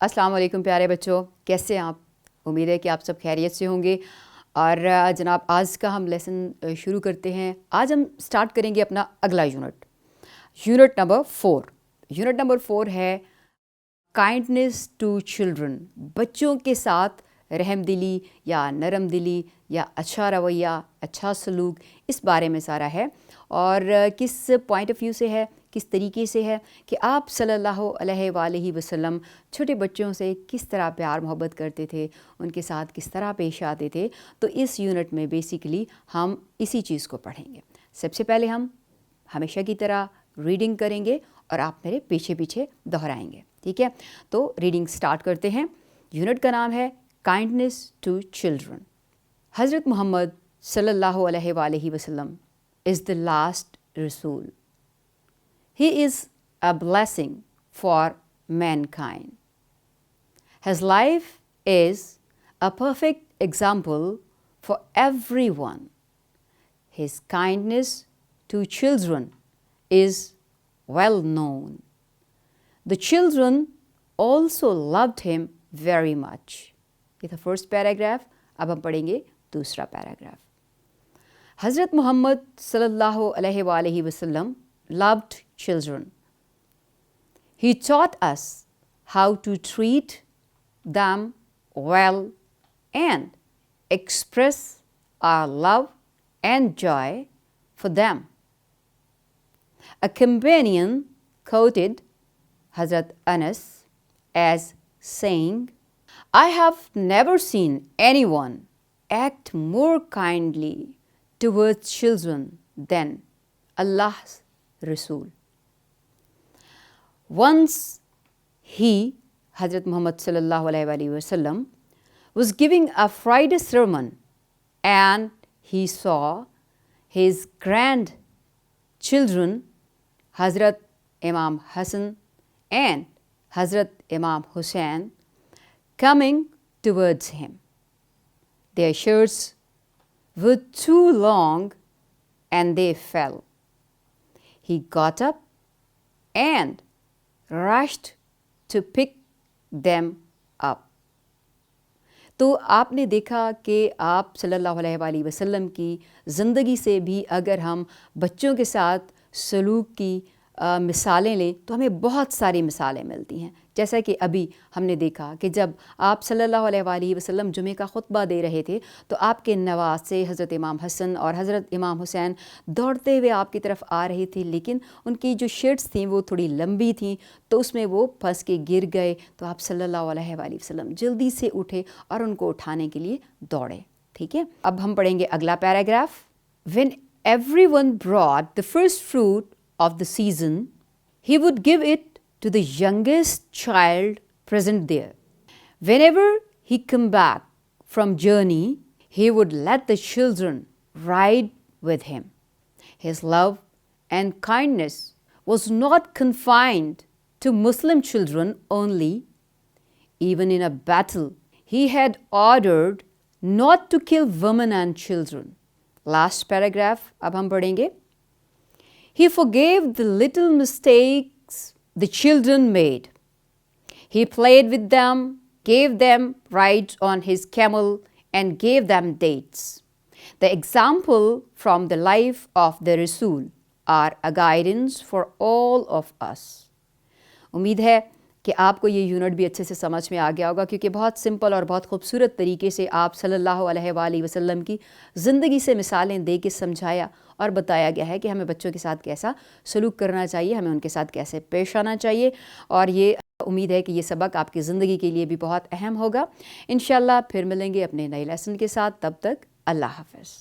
अस्सलाम वालेकुम प्यारे बच्चों, कैसे हैं आप? उम्मीद है कि आप सब खैरियत से होंगे। और जनाब आज का हम लेसन शुरू करते हैं। आज हम स्टार्ट करेंगे अपना अगला यूनिट नंबर 4। यूनिट नंबर 4 है काइंडनेस टू चिल्ड्रन। बच्चों के साथ रहमदिली या नरम दिली या अच्छा रवैया, अच्छा सलूक, इस बारे में सारा है। और किस पॉइंट ऑफ व्यू से है, किस तरीके से है कि आप सल्लल्लाहु अलैहि वसल्लम छोटे बच्चों से किस तरह प्यार मोहब्बत करते थे, उनके साथ किस तरह पेश आते थे। तो इस यूनिट में बेसिकली हम इसी चीज़ को पढ़ेंगे। सबसे पहले हम हमेशा की तरह रीडिंग करेंगे और आप मेरे पीछे पीछे दोहराएंगे, ठीक है? तो रीडिंग स्टार्ट करते हैं। यूनिट का नाम है काइंडनेस टू चिल्ड्रन। हज़रत मोहम्मद सल्लल्लाहु अलैहि वसल्लम is the last Rasul. He is a blessing for mankind. His life is a perfect example for everyone. His kindness to children is well known. The children also loved him very much. ये था first paragraph. अब हम पढ़ेंगे दूसरा paragraph. हज़रत मोहम्मद सल्लल्लाहु अलैहि वसल्लम loved children. He taught us how to treat them well and express our love and joy for them. A companion quoted Hazrat Anas as saying, "I have never seen anyone act more kindly towards children than Allah's Rasul." Once he, Hazrat Muhammad sallallahu alaihi wasallam, was giving a Friday sermon and he saw his grandchildren, Hazrat Imam Hassan and Hazrat Imam Hussain, coming towards him. Their shirts were too long and they fell. He got up and rushed to pick them up. तो आपने देखा कि आप सल्लल्लाहु अलैहि वसल्लम की ज़िंदगी से भी अगर हम बच्चों के साथ सलूक की मिसालें लें तो हमें बहुत सारी मिसालें मिलती हैं। जैसा कि अभी हमने देखा कि जब आप सल्लल्लाहु अलैहि वसल्लम जुमे का खुतबा दे रहे थे तो आपके नवाज से हज़रत इमाम हसन और हज़रत इमाम हुसैन दौड़ते हुए आपकी तरफ आ रहे थे, लेकिन उनकी जो शर्ट्स थीं वो थोड़ी लंबी थीं तो उसमें वो फंस के गिर गए। तो आप सल्लल्लाहु अलैहि वसल्लम जल्दी से उठे और उनको उठाने के लिए दौड़े, ठीक है? अब हम पढ़ेंगे अगला paragraph. When everyone brought the first fruit of the season, he would give it to the youngest child present there. Whenever he came back from journey, he would let the children ride with him. His love and kindness was not confined to Muslim children only. Even in a battle, he had ordered not to kill women and children. Last paragraph, अब हम पढ़ेंगे। He forgave the little mistakes the children made. He played with them, gave them rides on his camel, and gave them dates. The example from the life of the Rasul are a guidance for all of us. उम्मीद है कि आपको ये unit भी अच्छे से समझ में आ गया होगा, क्योंकि बहुत सिंपल और बहुत खूबसूरत तरीके से आप सल्लल्लाहु अलैहि वसल्लम की ज़िंदगी से मिसालें दे के समझाया और बताया गया है कि हमें बच्चों के साथ कैसा सलूक करना चाहिए, हमें उनके साथ कैसे पेश आना चाहिए। और ये उम्मीद है कि ये सबक आपकी ज़िंदगी के लिए भी बहुत अहम होगा। इंशाल्लाह फिर मिलेंगे अपने नए लेसन के साथ। तब तक अल्लाह हाफ़िज़।